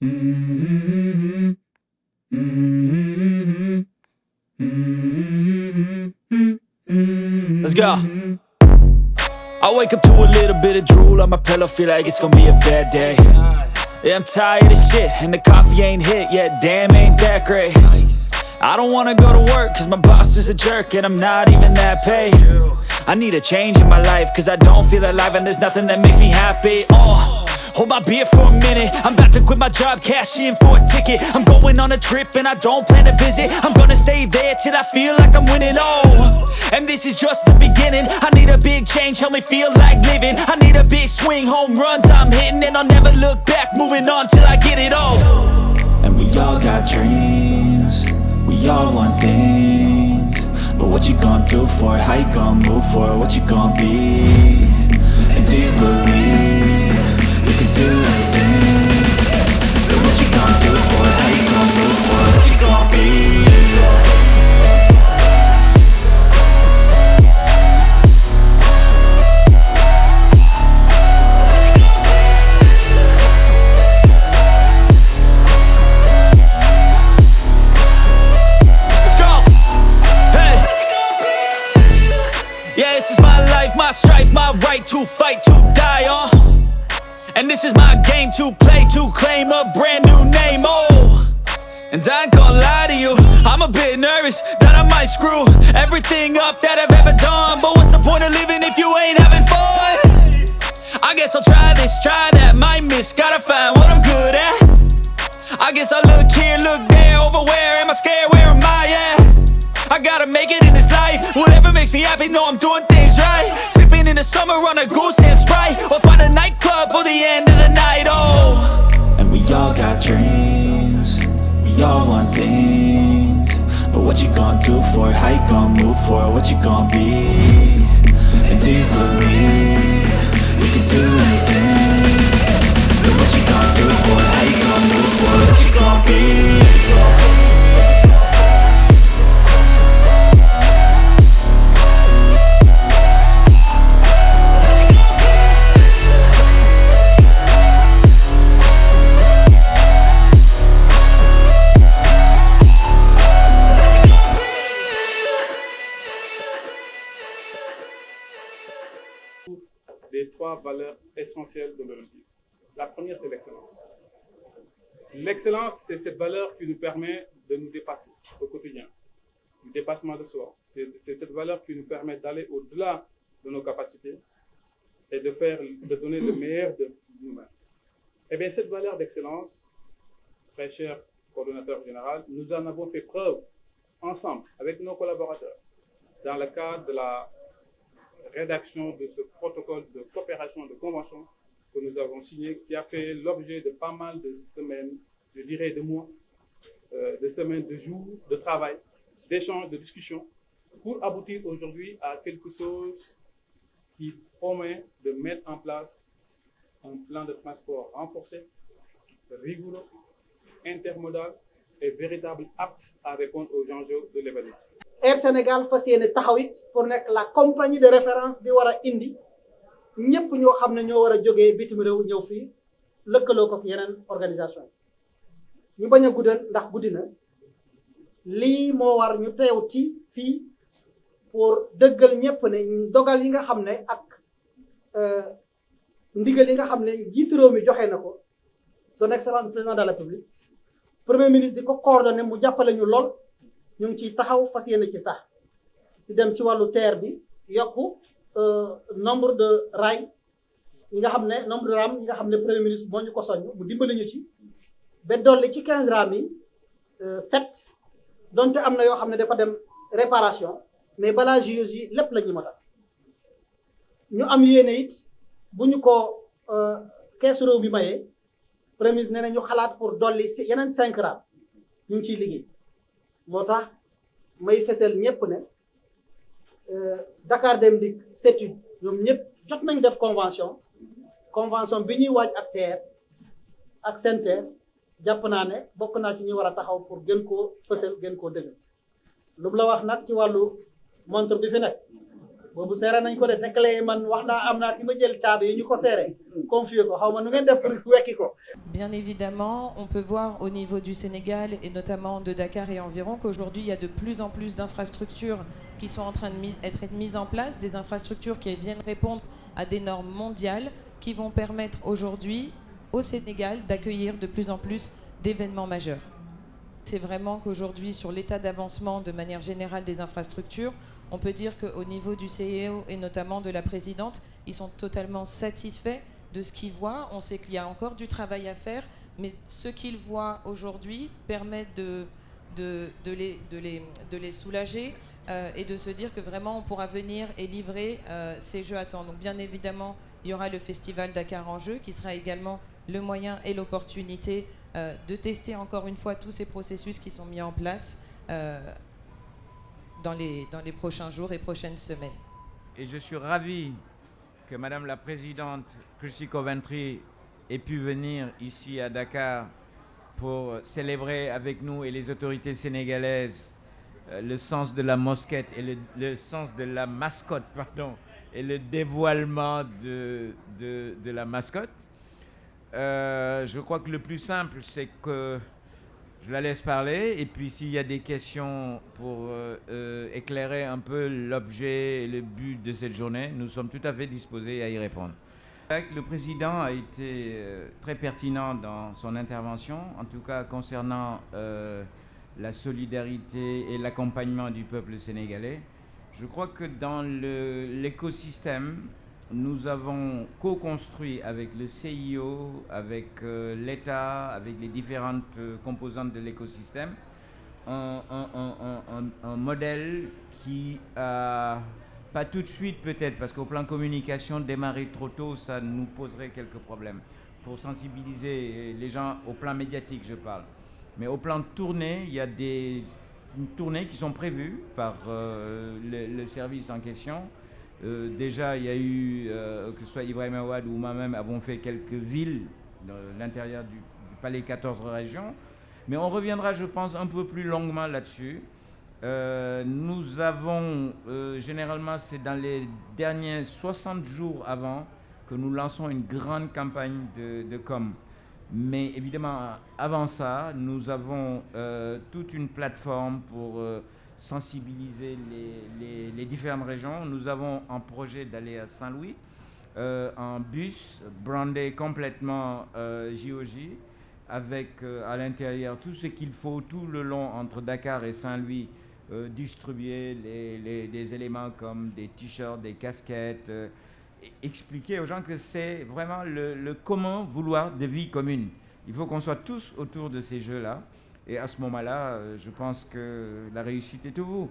Mm-hmm. Mm-hmm. Mm-hmm. Let's go. I wake up to a little bit of drool on my pillow, feel like it's gonna be a bad day. Yeah, I'm tired of shit, and the coffee ain't hit yet, damn, ain't that great. I don't wanna go to work, cause my boss is a jerk, and I'm not even that paid. I need a change in my life, cause I don't feel alive, and there's nothing that makes me happy. Hold my beer for a minute, I'm about to quit my job, cash in for a ticket. I'm going on a trip and I don't plan to visit. I'm gonna stay there till I feel like I'm winning, and this is just the beginning. I need a big change, help me feel like living. I need a big swing, home runs I'm hitting, and I'll never look back, moving on till I get it all. And we all got dreams, we all want things, but what you gonna do for it? How you gonna move for it? What you gonna be? And do you believe you can do anything? But what you gonna do for it? How you gonna move for it? What you gonna be? My strife, my right to fight, to die on. And this is my game to play, to claim a brand new name, And I ain't gonna lie to you, I'm a bit nervous that I might screw everything up that I've ever done. But what's the point of living if you ain't having fun? I guess I'll try this, try that, might miss, gotta find what I'm good at. I guess I look here, look there, over where am I scared, where am I at? I gotta make it in this life, whatever makes me happy, know I'm doing things right. Sipping in the summer on a goose and Sprite, or find a nightclub for the end of the night, And we all got dreams, we all want things, but what you gonna do for it? How you gonna move for it? What you gonna be? And do you believe you can do anything? But what you gonna do for it? How you gonna move for it? What you gonna be? Les trois valeurs essentielles de l'Olympisme. La première, c'est l'excellence. L'excellence, c'est cette valeur qui nous permet de nous dépasser au quotidien, du dépassement de soi. C'est cette valeur qui nous permet d'aller au-delà de nos capacités et de donner le meilleur de nous-mêmes. Eh bien, cette valeur d'excellence, très cher coordonnateur général, nous en avons fait preuve ensemble avec nos collaborateurs dans le cadre de la rédaction de ce protocole de coopération, de convention que nous avons signé, qui a fait l'objet de pas mal de semaines, je dirais de mois, de semaines, de jours, de travail, d'échanges, de discussions, pour aboutir aujourd'hui à quelque chose qui promet de mettre en place un plan de transport renforcé, rigoureux, intermodal et véritable apte à répondre aux enjeux de l'événement. Air Sénégal fas yéene taxaw it pour nekk la compagnie de référence bi war a indi ñëpp ñoo xam ne ñoo war a jógee bitim réew ñëw fii lëkkaloo ko yeneen organisation yi ñu bañ a guddal ndax guddi na lii moo war ñu teew ci fii pour dëggal ñëpp ne dogal yi nga xam ne ak ndigal yi nga xam ne jiitu réew mi joxe na ko son excellence président de la République premier ministre di ko coordonné mu jàppale ñu lool. ñu ngi ciy taxaw fas yéene ci sax di dem ci wàllu terre bi yokku nombre de rails yi nga xam ne nombre de rames yi nga xam ne premier ministre moo ñu ko soññ mu dimbali ñu ci ba dolli ci 15 rames yi 7 donte am na yoo xam ne dafa dem réparation mais balaa JOJ yi lépp la ñu matal ñu am yéene it bu ñu ko keesu réew bi mayee premier ministre nee na ñu xalaat pour dolli yeneen 5 rames ñu ngi ciy liggéey. moo tax may feseel ñëpp ne Dakar Dem Dikk CETUD ñoom ñëpp jot nañ def convention bi ñuy waaj ak TER ak SENTER jàpp naa ne bokk naa ci ñi war a taxaw pour gën koo fësal gën koo dëgg lu mu la wax nag ci wàllu montre bi fi nekk boobu seere nañ ko de te clé yi man wax naa am naa ki ma jël caabi yi ñu ko seere confié ko xaw ma nu ngeen def pour wekki ko. Bien évidemment, on peut voir au niveau du Sénégal et notamment de Dakar et environ qu'aujourd'hui il y a de plus en plus d'infrastructures qui sont en train d'être mises en place, des infrastructures qui viennent répondre à des normes mondiales qui vont permettre aujourd'hui au Sénégal d'accueillir de plus en plus d'événements majeurs. C'est vraiment qu'aujourd'hui, sur l'état d'avancement de manière générale des infrastructures, on peut dire qu'au niveau du CEO et notamment de la présidente, ils sont totalement satisfaits de ce qu'ils voient. On sait qu'il y a encore du travail à faire, mais ce qu'ils voient aujourd'hui permet de les soulager et de se dire que vraiment on pourra venir et livrer ces jeux à temps. Donc bien évidemment, il y aura le festival Dakar en jeu qui sera également le moyen et l'opportunité de tester encore une fois tous ces processus qui sont mis en place dans les prochains jours et prochaines semaines. Et je suis ravi que Madame la Présidente Christy Coventry ait pu venir ici à Dakar pour célébrer avec nous et les autorités sénégalaises le sens de la mosquette et le sens de la mascotte, pardon, et le dévoilement de la mascotte. Je crois que le plus simple, c'est que je la laisse parler et puis s'il y a des questions pour éclairer un peu l'objet et le but de cette journée, nous sommes tout à fait disposés à y répondre. Le président a été très pertinent dans son intervention, en tout cas concernant la solidarité et l'accompagnement du peuple sénégalais. Je crois que dans l'écosystème, nous avons co-construit avec le CIO, avec l'État, avec les différentes composantes de l'écosystème, un modèle qui a, pas tout de suite peut-être, parce qu'au plan communication, démarrer trop tôt, ça nous poserait quelques problèmes. Pour sensibiliser les gens, au plan médiatique je parle. Mais au plan tournée, il y a des tournées qui sont prévues par le service en question. Déjà, il y a eu, que ce soit Ibrahim Awad ou moi-même, avons fait quelques villes dans l'intérieur du palais 14 régions. Mais on reviendra, je pense, un peu plus longuement là-dessus. Nous avons, généralement, c'est dans les derniers 60 jours avant que nous lançons une grande campagne de com. Mais évidemment, avant ça, nous avons toute une plateforme pour sensibiliser les différentes régions. Nous avons un projet d'aller à Saint-Louis en bus, brandé complètement JOJ, avec à l'intérieur tout ce qu'il faut tout le long entre Dakar et Saint-Louis, distribuer des éléments comme des t-shirts, des casquettes, expliquer aux gens que c'est vraiment le commun vouloir de vie commune. Il faut qu'on soit tous autour de ces jeux-là. Et à ce moment-là, je pense que la réussite est au bout.